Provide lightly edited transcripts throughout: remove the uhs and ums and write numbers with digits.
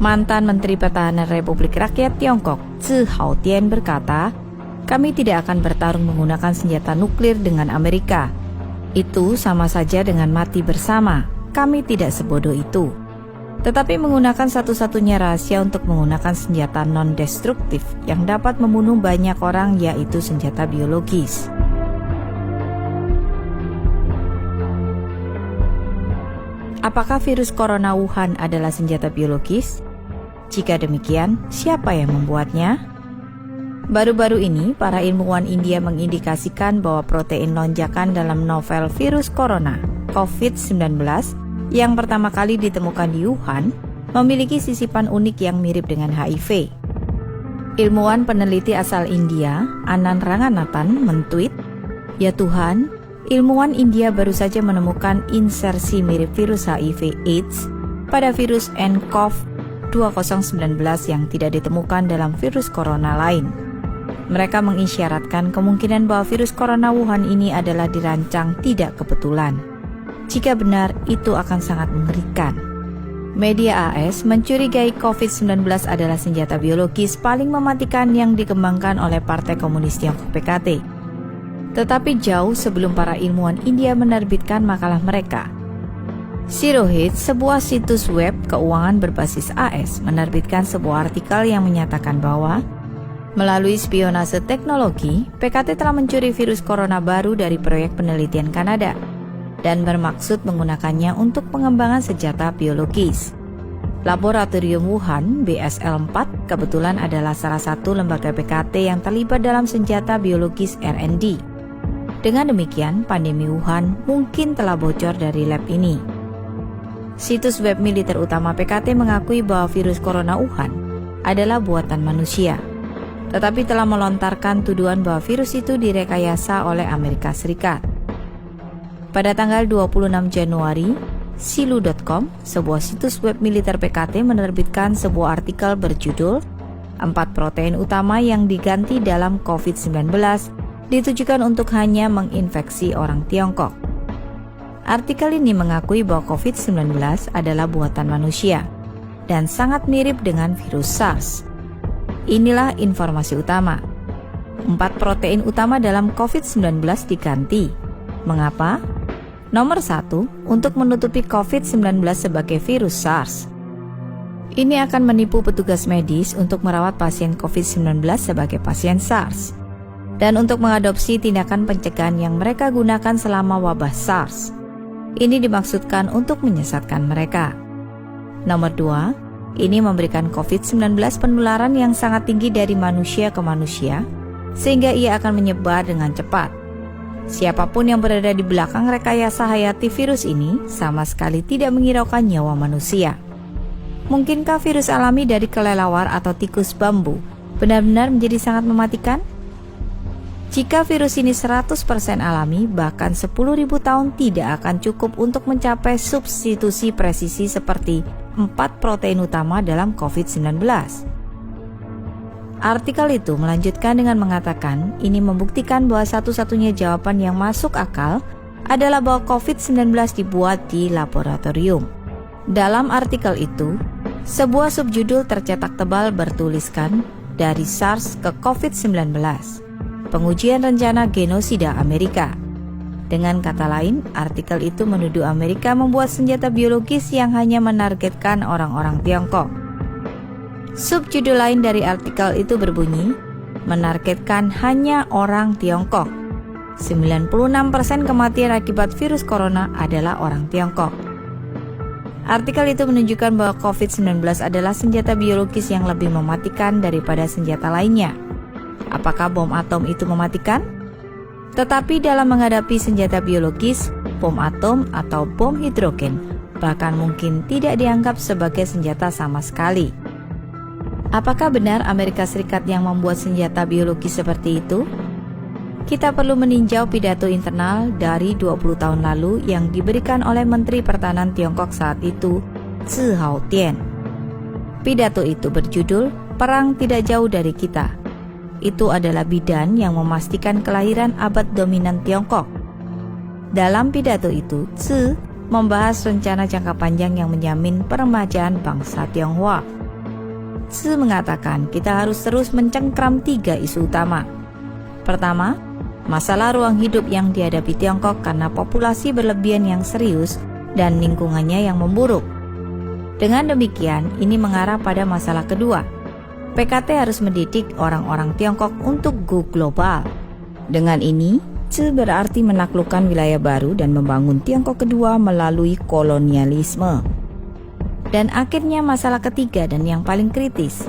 Mantan Menteri Pertahanan Republik Rakyat Tiongkok, Zhi Haotian berkata, "Kami tidak akan bertarung menggunakan senjata nuklir dengan Amerika. Itu sama saja dengan mati bersama. Kami tidak sebodoh itu. Tetapi menggunakan satu-satunya rahasia untuk menggunakan senjata non-destruktif yang dapat membunuh banyak orang, yaitu senjata biologis." Apakah virus corona Wuhan adalah senjata biologis? Jika demikian, siapa yang membuatnya? Baru-baru ini, para ilmuwan India mengindikasikan bahwa protein lonjakan dalam novel virus corona, COVID-19, yang pertama kali ditemukan di Wuhan, memiliki sisipan unik yang mirip dengan HIV. Ilmuwan peneliti asal India, Anand Ranganathan, mentweet, "Ya Tuhan, ilmuwan India baru saja menemukan insersi mirip virus HIV/AIDS pada virus nCoV 2019 yang tidak ditemukan dalam virus corona lain." Mereka mengisyaratkan kemungkinan bahwa virus corona Wuhan ini adalah dirancang tidak kebetulan. Jika benar, itu akan sangat mengerikan. Media AS mencurigai COVID-19 adalah senjata biologis paling mematikan yang dikembangkan oleh Partai Komunis Tiongkok PKT. Tetapi jauh sebelum para ilmuwan India menerbitkan makalah mereka, Zerohead, sebuah situs web keuangan berbasis AS, menerbitkan sebuah artikel yang menyatakan bahwa melalui spionase teknologi, PKT telah mencuri virus corona baru dari proyek penelitian Kanada dan bermaksud menggunakannya untuk pengembangan senjata biologis. Laboratorium Wuhan, BSL-4, kebetulan adalah salah satu lembaga PKT yang terlibat dalam senjata biologis R&D. Dengan demikian, pandemi Wuhan mungkin telah bocor dari lab ini. Situs web militer utama PKT mengakui bahwa virus corona Wuhan adalah buatan manusia, tetapi telah melontarkan tuduhan bahwa virus itu direkayasa oleh Amerika Serikat. Pada tanggal 26 Januari, Silu.com, sebuah situs web militer PKT, menerbitkan sebuah artikel berjudul 4 protein utama yang diganti dalam COVID-19 ditujukan untuk hanya menginfeksi orang Tiongkok. Artikel ini mengakui bahwa COVID-19 adalah buatan manusia dan sangat mirip dengan virus SARS. Inilah informasi utama. 4 protein utama dalam COVID-19 diganti. Mengapa? Nomor 1, untuk menutupi COVID-19 sebagai virus SARS. Ini akan menipu petugas medis untuk merawat pasien COVID-19 sebagai pasien SARS, dan untuk mengadopsi tindakan pencegahan yang mereka gunakan selama wabah SARS. Ini dimaksudkan untuk menyesatkan mereka. Nomor 2, ini memberikan COVID-19 penularan yang sangat tinggi dari manusia ke manusia, sehingga ia akan menyebar dengan cepat. Siapapun yang berada di belakang rekayasa hayati virus ini sama sekali tidak menghiraukan nyawa manusia. Mungkinkah virus alami dari kelelawar atau tikus bambu benar-benar menjadi sangat mematikan? Jika virus ini 100% alami, bahkan 10.000 tahun tidak akan cukup untuk mencapai substitusi presisi seperti 4 protein utama dalam COVID-19. Artikel itu melanjutkan dengan mengatakan ini membuktikan bahwa satu-satunya jawaban yang masuk akal adalah bahwa COVID-19 dibuat di laboratorium. Dalam artikel itu, sebuah subjudul tercetak tebal bertuliskan "Dari SARS ke COVID-19. Pengujian rencana genosida Amerika." Dengan kata lain, artikel itu menuduh Amerika membuat senjata biologis yang hanya menargetkan orang-orang Tiongkok. Subjudul lain dari artikel itu berbunyi, menargetkan hanya orang Tiongkok. 96% kematian akibat virus corona adalah orang Tiongkok. Artikel itu menunjukkan bahwa COVID-19 adalah senjata biologis yang lebih mematikan daripada senjata lainnya. Apakah bom atom itu mematikan? Tetapi dalam menghadapi senjata biologis, bom atom atau bom hidrogen bahkan mungkin tidak dianggap sebagai senjata sama sekali. Apakah benar Amerika Serikat yang membuat senjata biologis seperti itu? Kita perlu meninjau pidato internal dari 20 tahun lalu yang diberikan oleh Menteri Pertahanan Tiongkok saat itu, Zhi Haotian. Pidato itu berjudul "Perang Tidak Jauh Dari Kita". Itu adalah bidan yang memastikan kelahiran abad dominan Tiongkok. Dalam pidato itu, Zhi membahas rencana jangka panjang yang menjamin peremajaan bangsa Tionghoa. Tzu mengatakan kita harus terus mencengkram 3 isu utama. Pertama, masalah ruang hidup yang dihadapi Tiongkok karena populasi berlebihan yang serius dan lingkungannya yang memburuk. Dengan demikian, ini mengarah pada masalah kedua. PKT harus mendidik orang-orang Tiongkok untuk go global. Dengan ini, Tzu berarti menaklukkan wilayah baru dan membangun Tiongkok kedua melalui kolonialisme. Dan akhirnya masalah ketiga dan yang paling kritis,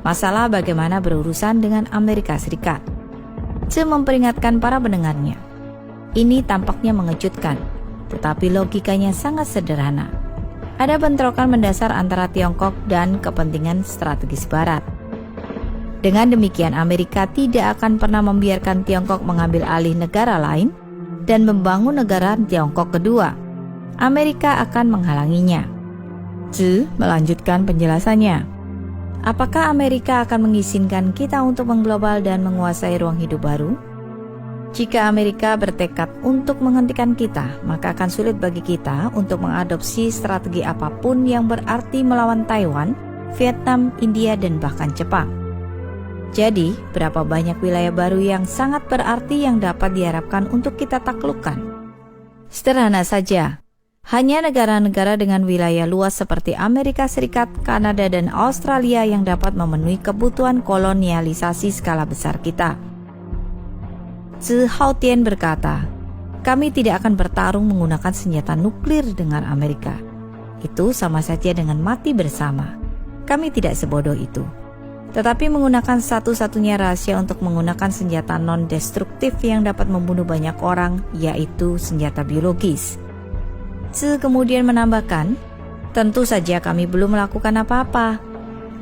masalah bagaimana berurusan dengan Amerika Serikat. Tzu memperingatkan para pendengarnya. Ini tampaknya mengejutkan, tetapi logikanya sangat sederhana. Ada bentrokan mendasar antara Tiongkok dan kepentingan strategis Barat. Dengan demikian, Amerika tidak akan pernah membiarkan Tiongkok mengambil alih negara lain dan membangun negara Tiongkok kedua. Amerika akan menghalanginya. Tzu melanjutkan penjelasannya. Apakah Amerika akan mengizinkan kita untuk mengglobal dan menguasai ruang hidup baru? Jika Amerika bertekad untuk menghentikan kita, maka akan sulit bagi kita untuk mengadopsi strategi apapun yang berarti melawan Taiwan, Vietnam, India, dan bahkan Jepang. Jadi, berapa banyak wilayah baru yang sangat berarti yang dapat diharapkan untuk kita taklukkan? Sederhana saja, hanya negara-negara dengan wilayah luas seperti Amerika Serikat, Kanada, dan Australia yang dapat memenuhi kebutuhan kolonialisasi skala besar kita. Tzu Haotian berkata, kami tidak akan bertarung menggunakan senjata nuklir dengan Amerika. Itu sama saja dengan mati bersama. Kami tidak sebodoh itu. Tetapi menggunakan satu-satunya rahasia untuk menggunakan senjata non-destruktif yang dapat membunuh banyak orang, yaitu senjata biologis. Tzu kemudian menambahkan, tentu saja kami belum melakukan apa-apa.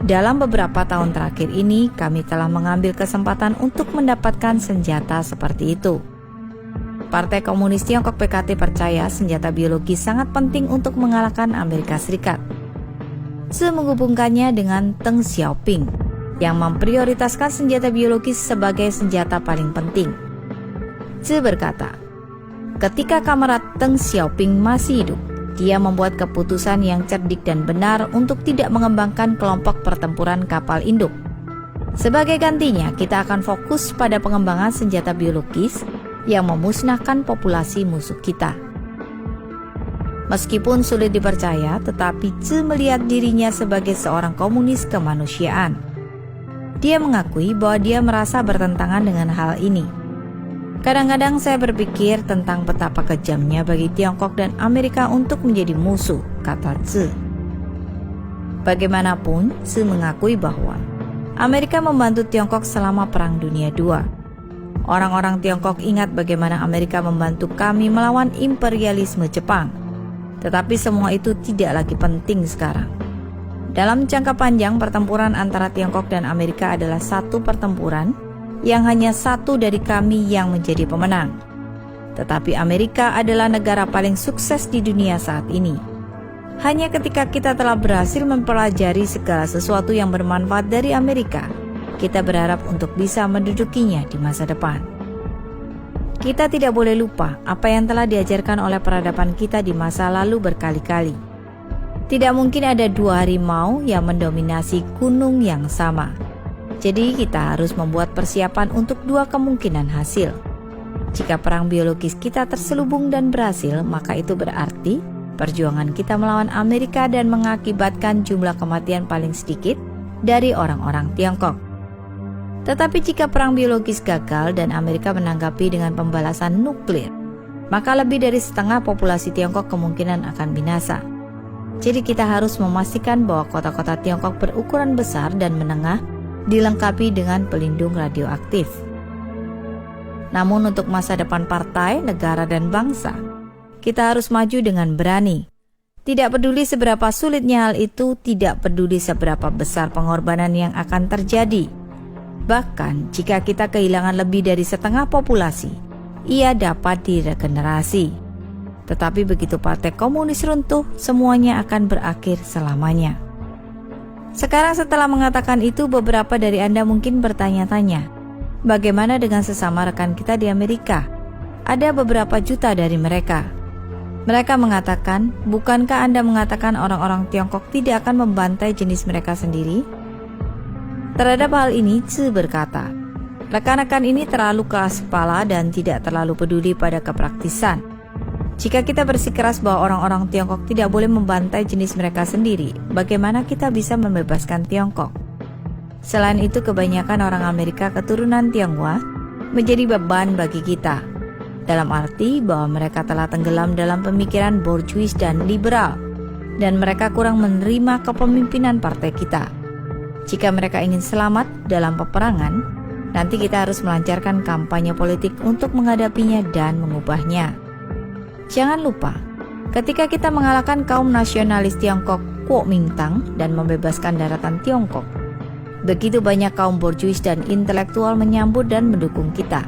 Dalam beberapa tahun terakhir ini, kami telah mengambil kesempatan untuk mendapatkan senjata seperti itu. Partai Komunis Tiongkok PKT percaya senjata biologis sangat penting untuk mengalahkan Amerika Serikat. Tzu menghubungkannya dengan Deng Xiaoping, yang memprioritaskan senjata biologis sebagai senjata paling penting. Tzu berkata, ketika Kamerat Deng Xiaoping masih hidup, dia membuat keputusan yang cerdik dan benar untuk tidak mengembangkan kelompok pertempuran kapal induk. Sebagai gantinya, kita akan fokus pada pengembangan senjata biologis yang memusnahkan populasi musuh kita. Meskipun sulit dipercaya, tetapi Tzu melihat dirinya sebagai seorang komunis kemanusiaan. Dia mengakui bahwa dia merasa bertentangan dengan hal ini. Kadang-kadang saya berpikir tentang betapa kejamnya bagi Tiongkok dan Amerika untuk menjadi musuh, kata Tzu. Bagaimanapun, Tzu mengakui bahwa Amerika membantu Tiongkok selama Perang Dunia II. Orang-orang Tiongkok ingat bagaimana Amerika membantu kami melawan imperialisme Jepang. Tetapi semua itu tidak lagi penting sekarang. Dalam jangka panjang, pertempuran antara Tiongkok dan Amerika adalah satu pertempuran yang hanya satu dari kami yang menjadi pemenang. Tetapi Amerika adalah negara paling sukses di dunia saat ini. Hanya ketika kita telah berhasil mempelajari segala sesuatu yang bermanfaat dari Amerika, kita berharap untuk bisa mendudukinya di masa depan. Kita tidak boleh lupa apa yang telah diajarkan oleh peradaban kita di masa lalu berkali-kali. Tidak mungkin ada dua harimau yang mendominasi gunung yang sama. Jadi kita harus membuat persiapan untuk dua kemungkinan hasil. Jika perang biologis kita terselubung dan berhasil, maka itu berarti perjuangan kita melawan Amerika dan mengakibatkan jumlah kematian paling sedikit dari orang-orang Tiongkok. Tetapi jika perang biologis gagal dan Amerika menanggapi dengan pembalasan nuklir, maka lebih dari setengah populasi Tiongkok kemungkinan akan binasa. Jadi kita harus memastikan bahwa kota-kota Tiongkok berukuran besar dan menengah dilengkapi dengan pelindung radioaktif. Namun untuk masa depan partai, negara, dan bangsa, kita harus maju dengan berani. Tidak peduli seberapa sulitnya hal itu, tidak peduli seberapa besar pengorbanan yang akan terjadi. Bahkan jika kita kehilangan lebih dari setengah populasi, ia dapat diregenerasi. Tetapi begitu Partai Komunis runtuh, semuanya akan berakhir selamanya. Sekarang setelah mengatakan itu, beberapa dari Anda mungkin bertanya-tanya, bagaimana dengan sesama rekan kita di Amerika? Ada beberapa juta dari mereka. Mereka mengatakan, bukankah Anda mengatakan orang-orang Tiongkok tidak akan membantai jenis mereka sendiri? Terhadap hal ini, Tzu berkata, rekan-rekan ini terlalu keras kepala dan tidak terlalu peduli pada kepraktisan. Jika kita bersikeras bahwa orang-orang Tiongkok tidak boleh membantai jenis mereka sendiri, bagaimana kita bisa membebaskan Tiongkok? Selain itu, kebanyakan orang Amerika keturunan Tionghoa menjadi beban bagi kita, dalam arti bahwa mereka telah tenggelam dalam pemikiran bourgeois dan liberal, dan mereka kurang menerima kepemimpinan partai kita. Jika mereka ingin selamat dalam peperangan, nanti kita harus melancarkan kampanye politik untuk menghadapinya dan mengubahnya. Jangan lupa, ketika kita mengalahkan kaum nasionalis Tiongkok Kuomintang dan membebaskan daratan Tiongkok, begitu banyak kaum bourgeois dan intelektual menyambut dan mendukung kita.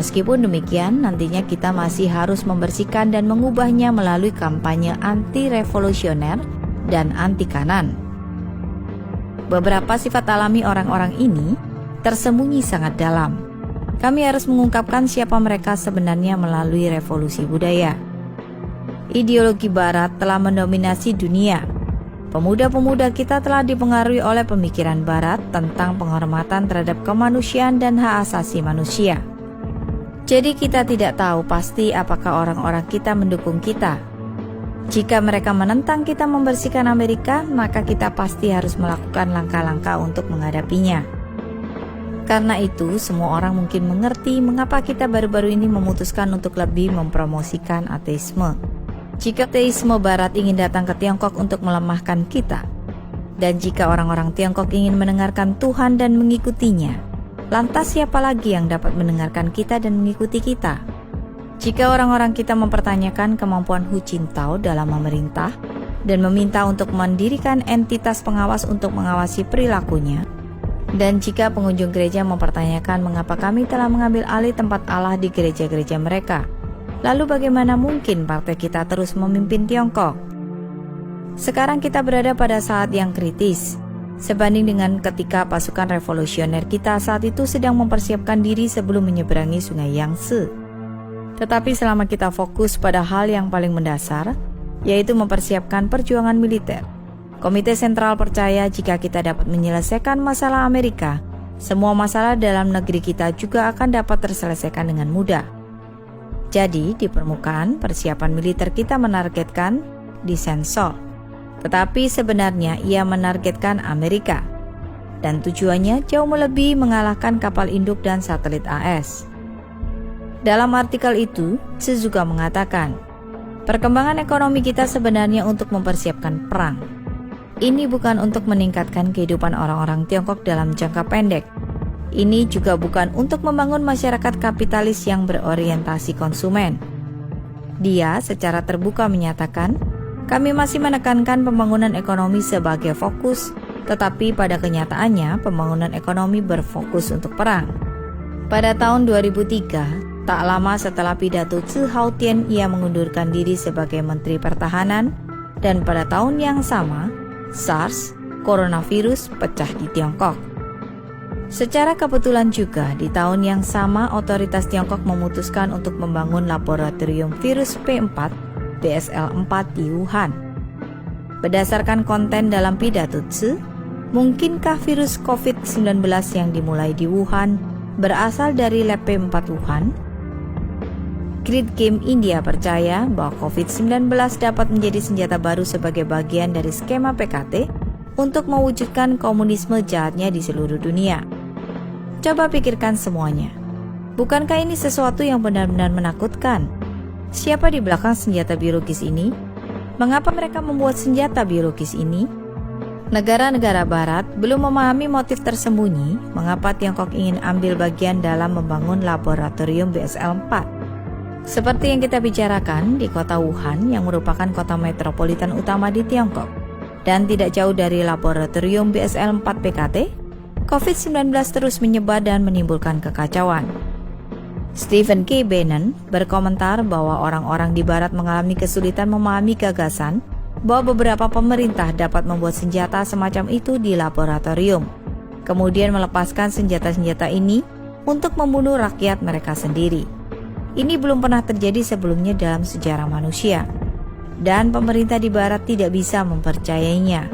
Meskipun demikian, nantinya kita masih harus membersihkan dan mengubahnya melalui kampanye anti-revolusioner dan anti-kanan. Beberapa sifat alami orang-orang ini tersembunyi sangat dalam. Kami harus mengungkapkan siapa mereka sebenarnya melalui revolusi budaya. Ideologi Barat telah mendominasi dunia. Pemuda-pemuda kita telah dipengaruhi oleh pemikiran Barat tentang penghormatan terhadap kemanusiaan dan hak asasi manusia. Jadi kita tidak tahu pasti apakah orang-orang kita mendukung kita. Jika mereka menentang kita membersihkan Amerika, maka kita pasti harus melakukan langkah-langkah untuk menghadapinya. Karena itu, semua orang mungkin mengerti mengapa kita baru-baru ini memutuskan untuk lebih mempromosikan ateisme. Jika ateisme Barat ingin datang ke Tiongkok untuk melemahkan kita, dan jika orang-orang Tiongkok ingin mendengarkan Tuhan dan mengikutinya, lantas siapa lagi yang dapat mendengarkan kita dan mengikuti kita? Jika orang-orang kita mempertanyakan kemampuan Hu Jintao dalam memerintah dan meminta untuk mendirikan entitas pengawas untuk mengawasi perilakunya, dan jika pengunjung gereja mempertanyakan mengapa kami telah mengambil alih tempat Allah di gereja-gereja mereka, lalu bagaimana mungkin partai kita terus memimpin Tiongkok? Sekarang kita berada pada saat yang kritis, sebanding dengan ketika pasukan revolusioner kita saat itu sedang mempersiapkan diri sebelum menyeberangi sungai Yangtze. Tetapi selama kita fokus pada hal yang paling mendasar, yaitu mempersiapkan perjuangan militer, Komite Sentral percaya jika kita dapat menyelesaikan masalah Amerika, semua masalah dalam negeri kita juga akan dapat terselesaikan dengan mudah. Jadi, di permukaan, persiapan militer kita menargetkan di Sensor, tetapi sebenarnya ia menargetkan Amerika, dan tujuannya jauh melebihi mengalahkan kapal induk dan satelit AS. Dalam artikel itu, Tzu juga mengatakan, perkembangan ekonomi kita sebenarnya untuk mempersiapkan perang. Ini bukan untuk meningkatkan kehidupan orang-orang Tiongkok dalam jangka pendek. Ini juga bukan untuk membangun masyarakat kapitalis yang berorientasi konsumen. Dia secara terbuka menyatakan, kami masih menekankan pembangunan ekonomi sebagai fokus, tetapi pada kenyataannya pembangunan ekonomi berfokus untuk perang. Pada tahun 2003, tak lama setelah pidato Tzu Hautian, ia mengundurkan diri sebagai Menteri Pertahanan, dan pada tahun yang sama, SARS, coronavirus, pecah di Tiongkok. Secara kebetulan juga, di tahun yang sama otoritas Tiongkok memutuskan untuk membangun laboratorium virus P4 BSL-4 di Wuhan. Berdasarkan konten dalam pidato Tzu, mungkinkah virus COVID-19 yang dimulai di Wuhan berasal dari lab P4 Wuhan? Grid Game India percaya bahwa COVID-19 dapat menjadi senjata baru sebagai bagian dari skema PKT untuk mewujudkan komunisme jahatnya di seluruh dunia. Coba pikirkan semuanya. Bukankah ini sesuatu yang benar-benar menakutkan? Siapa di belakang senjata biologis ini? Mengapa mereka membuat senjata biologis ini? Negara-negara Barat belum memahami motif tersembunyi mengapa Tiongkok ingin ambil bagian dalam membangun laboratorium BSL-4. Seperti yang kita bicarakan di kota Wuhan yang merupakan kota metropolitan utama di Tiongkok dan tidak jauh dari laboratorium BSL-4 PKT, COVID-19 terus menyebar dan menimbulkan kekacauan. Stephen K. Bannon berkomentar bahwa orang-orang di Barat mengalami kesulitan memahami gagasan bahwa beberapa pemerintah dapat membuat senjata semacam itu di laboratorium, kemudian melepaskan senjata-senjata ini untuk membunuh rakyat mereka sendiri. Ini belum pernah terjadi sebelumnya dalam sejarah manusia, dan pemerintah di Barat tidak bisa mempercayainya.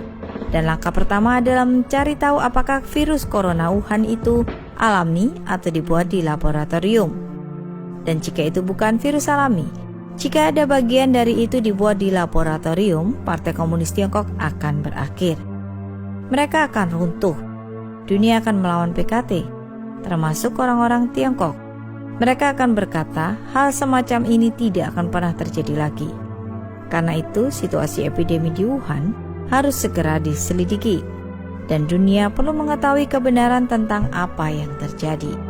Dan langkah pertama adalah mencari tahu apakah virus corona Wuhan itu alami atau dibuat di laboratorium. Dan jika itu bukan virus alami, jika ada bagian dari itu dibuat di laboratorium, Partai Komunis Tiongkok akan berakhir. Mereka akan runtuh. Dunia akan melawan PKT, termasuk orang-orang Tiongkok. Mereka akan berkata, hal semacam ini tidak akan pernah terjadi lagi. Karena itu, situasi epidemi di Wuhan harus segera diselidiki, dan dunia perlu mengetahui kebenaran tentang apa yang terjadi.